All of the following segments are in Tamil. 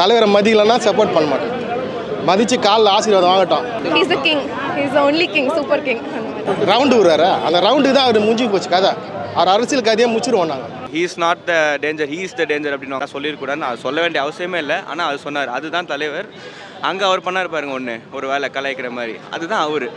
தலைவரை மதிக்கலன்னா சப்போர்ட் பண்ண மாட்டோம். மதித்து காலில் ஆசீர்வாதம் வாங்கட்டும். He's the king. He's the only king, super king. Round விடுறாரு, அந்த ரவுண்டுக்கு தான் அவர் முடிஞ்சு போச்சு கதை. அவர் அரசியல் கதையை முடிச்சிருவோம் நாங்கள். He is not the danger, he is the danger அப்படின்னு சொல்லியிருக்கூடாது. அது சொல்ல வேண்டிய அவசியமே இல்லை. ஆனால் அது சொன்னார், அதுதான் தலைவர். அங்கே அவர் பண்ணார் பாருங்க ஒன்று, ஒரு வேலை கலாய்க்கிற மாதிரி, அதுதான் அவர்.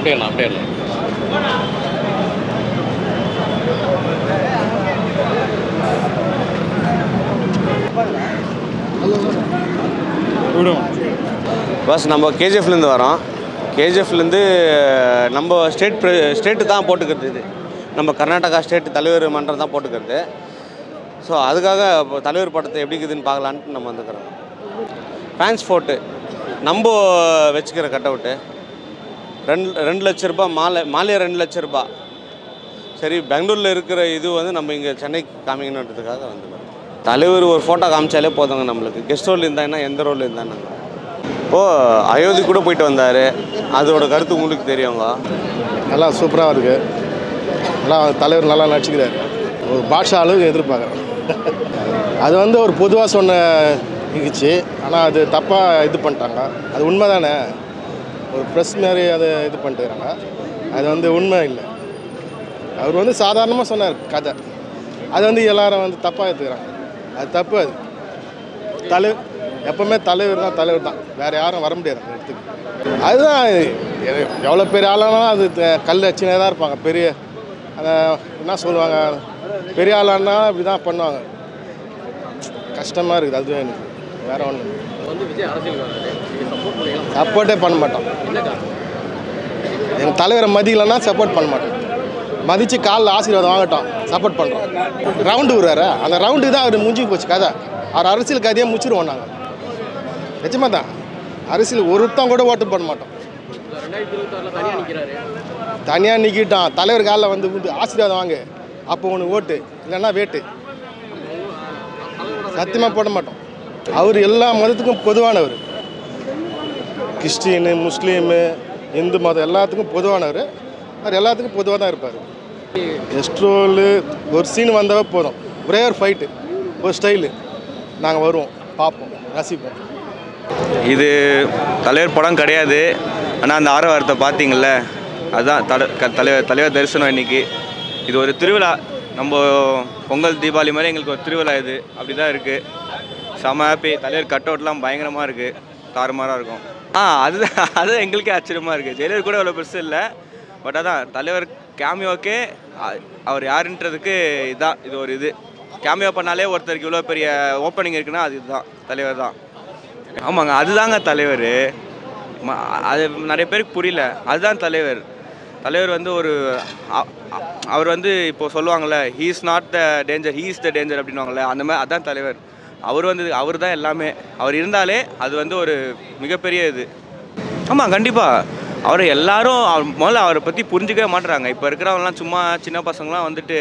அப்படியே இல்லை பஸ் நம்ம கேஜிஎஃப்லேருந்து வரோம். கேஜிஎஃப்லேருந்து நம்ம ஸ்டேட்டு தான் போட்டுக்கிறது. இது நம்ம கர்நாடகா ஸ்டேட் தலைவர் மன்றம் தான் போட்டுக்கிறது. ஸோ அதுக்காக இப்போ தலைவர் படத்தை எப்படி இருக்குதுன்னு பார்க்கலான்ட்டு நம்ம வந்துக்கிறோம். டிரான்ஸ்போர்ட்டு நம்ம வச்சுக்கிற கட் அவுட்டு 2 லட்ச ரூபா மாலையை 2 லட்ச ரூபா. சரி, பெங்களூரில் இருக்கிற இது வந்து நம்ம இங்கே சென்னைக்கு காமிக்கணுன்றதுக்காக வந்துக்கிறோம். தலைவர் ஒரு ஃபோட்டோ காமிச்சாலே போதுங்க நம்மளுக்கு. கெஸ்ட் ரோல் இருந்தாங்கன்னா எந்த ரோல் இருந்தாங்க. இப்போது அயோத்தி கூட போயிட்டு வந்தார், அதோட கருத்து உங்களுக்கு தெரியுங்க. நல்லா சூப்பராக இருக்குது. நல்லா தலைவர் நல்லா நடிச்சுக்கிறாரு. ஒரு பாட்ஷா அளவுக்கு எதிர்பார்க்குறேன். அது வந்து ஒரு பொதுவாக சொன்ன இருந்துச்சு, ஆனால் அது தப்பாக இது பண்ணிட்டாங்க. அது உண்மை தானே, ஒரு ப்ரெஸ் மாதிரி அதை இது பண்ணிட்டுக்கிறாங்க. அது வந்து உண்மை இல்லை. அவர் வந்து சாதாரணமாக சொன்னார் கதை, அது வந்து எல்லாரும் வந்து தப்பாக எடுத்துக்கிறாங்க. அது தப்பு. அது தலைவர் எப்போவுமே தலைவர் தான், வேறு யாரும் வர முடியாது அந்த இடத்துக்கு. அதுதான் எவ்வளோ பெரிய ஆளானாலும் அது கல் வச்சுனே தான் இருப்பாங்க. பெரிய அந்த என்ன சொல்லுவாங்க, பெரிய ஆளானா இப்படி தான் பண்ணுவாங்க. கஷ்டமாக இருக்குது. அதுவே எனக்கு வேறு ஒன்று சப்போர்ட்டே பண்ண மாட்டோம். எங்கள் தலைவரை மதிக்கலன்னா சப்போர்ட் பண்ண மாட்டோம். மதித்து காலில் ஆசீர்வாதம் வாங்கட்டும், சப்போர்ட் பண்ணுறோம். ரவுண்டு விடுறாரு, அந்த ரவுண்டுக்கு தான் அவர் முடிஞ்சு போச்சு கதை. அவர் அரசியல் கதையை முடிச்சிருவோம் நாங்கள். நிஜமாக தான் அரசியல் ஒருத்தம் கூட ஓட்டு பண்ண மாட்டோம். தனியாக நிற்கிட்டான் தலைவர் காலில் வந்து ஆசீர்வாதம் வாங்க, அப்போ உனக்கு ஓட்டு, இல்லைன்னா வேட்டு. சத்தியமாக போட மாட்டோம். அவர் எல்லா மதத்துக்கும் பொதுவானவர். கிறிஸ்டின்னு, முஸ்லீமு, இந்து மதம் எல்லாத்துக்கும் பொதுவானவர். அவர் எல்லாத்துக்கும் பொதுவாக தான் இருப்பார். எஸ்ட்ரோலு ஒரு சீன் வந்தாவே போதும், ஒரே ஒரு ஃபைட்டு, ஒரு ஸ்டைலு, நாங்கள் வருவோம், பார்ப்போம், ரசிப்போம். இது தலைவர் படம் கிடையாது. ஆனால் அந்த ஆரவாரத்தை பார்த்தீங்கள்ல, அதுதான் தலைவர் தரிசனம். இன்றைக்கி இது ஒரு திருவிழா. நம்ம பொங்கல் தீபாவளி மாதிரி எங்களுக்கு ஒரு திருவிழா இது. அப்படி தான் இருக்குது. செம ஹாப்பி. தலைவர் கட் அவுட்லாம் பயங்கரமாக இருக்குது, தாறுமாறாக இருக்கும். அதுதான் எங்களுக்கே ஆச்சரியமாக இருக்குது. ஜெயலலிதா கூட அவ்வளோ பெருசு இல்லை, பட் அதான் தலைவர் கேமியோக்கே அவர் யாருன்றதுக்கு இதுதான். இது ஒரு இது கேமியோ பண்ணாலே ஒருத்தருக்கு இவ்வளோ பெரிய ஓப்பனிங் இருக்குன்னா அது இதுதான், தலைவர் தான். ஆமாங்க, அதுதாங்க தலைவர். அது நிறைய பேருக்கு புரியல. அதுதான் தலைவர். தலைவர் வந்து ஒரு அவர் வந்து இப்போது சொல்லுவாங்கள்ல, he is not the danger, he is the danger அப்படின்வாங்கள்ல, அந்த மாதிரி அதுதான் தலைவர். அவர் தான் எல்லாமே. அவர் இருந்தாலே அது வந்து ஒரு மிகப்பெரிய இது. ஆமாம், கண்டிப்பாக. அவர் எல்லாரும் முதல்ல அவரை பற்றி புரிஞ்சிக்கவே மாட்டுறாங்க. இப்போ இருக்கிறவங்களாம் சும்மா சின்ன பசங்களாம் வந்துட்டு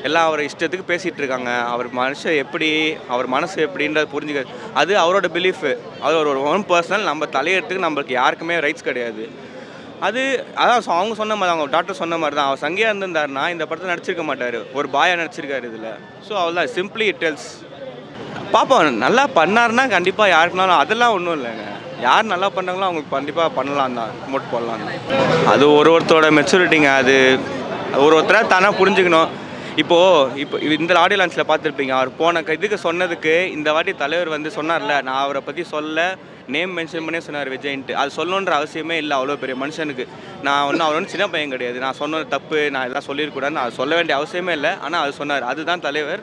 எல்லாம் அவரை இஷ்டத்துக்கு பேசிகிட்டு இருக்காங்க. அவர் மனுஷன் எப்படி, அவர் மனசு எப்படின்றது புரிஞ்சுக்க, அது அவரோட பிலீஃபு. அது ஒரு ஓன் பர்சனல். நம்ம தலையெடுத்துக்கு நம்மளுக்கு யாருக்குமே ரைட்ஸ் கிடையாது. அதான் அவங்க சொன்ன மாதிரி, அவங்க டாக்டர் சொன்ன மாதிரி தான். அவர் சங்கியாக இருந்திருந்தாருன்னா இந்த படத்தில் நடிச்சிருக்க மாட்டார், ஒரு பாயாக நடிச்சிருக்காரு இதில். ஸோ அவ்வளோதான், சிம்பிளி இட் டெல்ஸ். பார்ப்போம், நல்லா பண்ணாருன்னா கண்டிப்பாக யாருக்குனாலும் அதெல்லாம் ஒன்றும் இல்லைங்க. யார் நல்லா பண்ணாங்களோ அவங்களுக்கு கண்டிப்பாக பண்ணலாம் தான், ப்ரொமோட் பண்ணலாம் தான். அது ஒருத்தரோட மெச்சூரிட்டிங்க. அது ஒருத்தராக தானாக புரிஞ்சுக்கணும். இப்போ இந்த ஆடியோ லான்ச்சில் பார்த்துருப்பீங்க, அவர் போன இதுக்கு சொன்னதுக்கு இந்த வாட்டி தலைவர் வந்து சொன்னார்ல, நான் அவரை பற்றி சொல்ல நேம் மென்ஷன் பண்ணே சொன்னார் விஜய்ன்ட்டு. அது சொல்லணுன்ற அவசியமே இல்லை அவ்வளோ பெரிய மனுஷனுக்கு. அவர் ஒன்றும் சின்ன பையன் கிடையாது. நான் சொன்னது தப்பு, நான் இதெல்லாம் சொல்லியிருக்கூடாதுன்னு அது சொல்ல வேண்டிய அவசியமே இல்லை. ஆனால் அது சொன்னார், அதுதான் தலைவர்.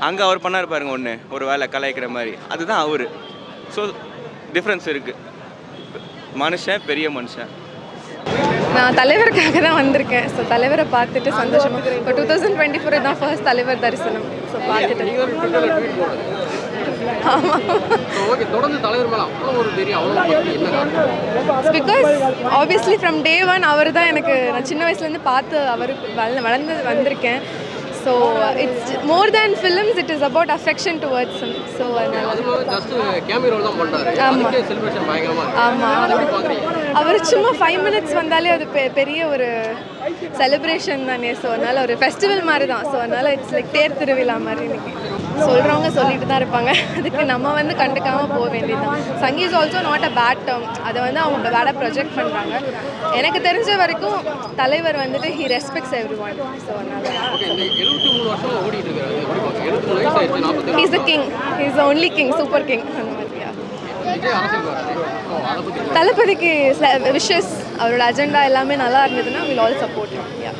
அங்கே அவர் பண்ணார் பாருங்க ஒன்று, ஒரு வேலை கலாய்க்கிற மாதிரி, அதுதான் அவர். ஸோ டிஃப்ரென்ஸ் இருக்குது. மனுஷன் பெரிய மனுஷன். நான் தலைவருக்காக தான் வந்திருக்கேன். ஸோ தலைவரை பார்த்துட்டு சந்தோஷமாக. இப்போ 2024 தான் ஃபர்ஸ்ட் தலைவர் தரிசனம். ஸோ பார்த்துட்டு ஆமாம். ஓகே, தொடர்ந்து தலைவர் மேலே அவ்வளோ ஒரு வெறி, அவ்வளோ பக்தி, என்ன காரணம்? Because obviously from day one அவர் தான் எனக்கு, நான் சின்ன வயசுலேருந்து பார்த்து அவர் வளர்ந்து வந்திருக்கேன். So it's more than films, it is about affection towards him. So அதனால ஜஸ்ட் கேமியோ ரோல் தான் பண்ணுறாரு. அதுக்கே செலிப்ரேஷன் பயங்கரமாக இருக்கு. ஆமாம், எப்படி பார்க்குறீங்க? அவர் சும்மா 5 minutes வந்தாலே அது பெரிய ஒரு செலிப்ரேஷன் தானே. ஸோ அதனால் ஒரு ஃபெஸ்டிவல் மாதிரி தான். ஸோ அதனால் இட்ஸ் லைக் தேர் திருவிழா மாதிரி இன்னைக்கு. சொல்கிறவங்க சொல்லிட்டு தான் இருப்பாங்க, அதுக்கு நம்ம வந்து கண்டுக்காமல் போக வேண்டியதுதான். Sanghi is also not a bad term, அதை வந்து அவங்க பேடாக ப்ரொஜெக்ட் பண்ணுறாங்க. எனக்கு தெரிஞ்ச வரைக்கும் தலைவர் வந்துட்டு he respects every one. So அதனால் ஓகே, இந்த 73 வருஷமா ஓடிட்டு இருக்காரு. எப்படி பார்க்குறீங்க? 73 வயசு ஆயிடுச்சு, 47 he's a king, he's only king, super king அந்த மாதிரியா. விஜய் அரசியல் வராரு. ஸோ அதை பற்றி தளபதிக்கு விஷஸ், அவரோட அஜெண்டா எல்லாமே நல்லா இருந்ததுன்னா வில் ஆல் சப்போர்ட். யா.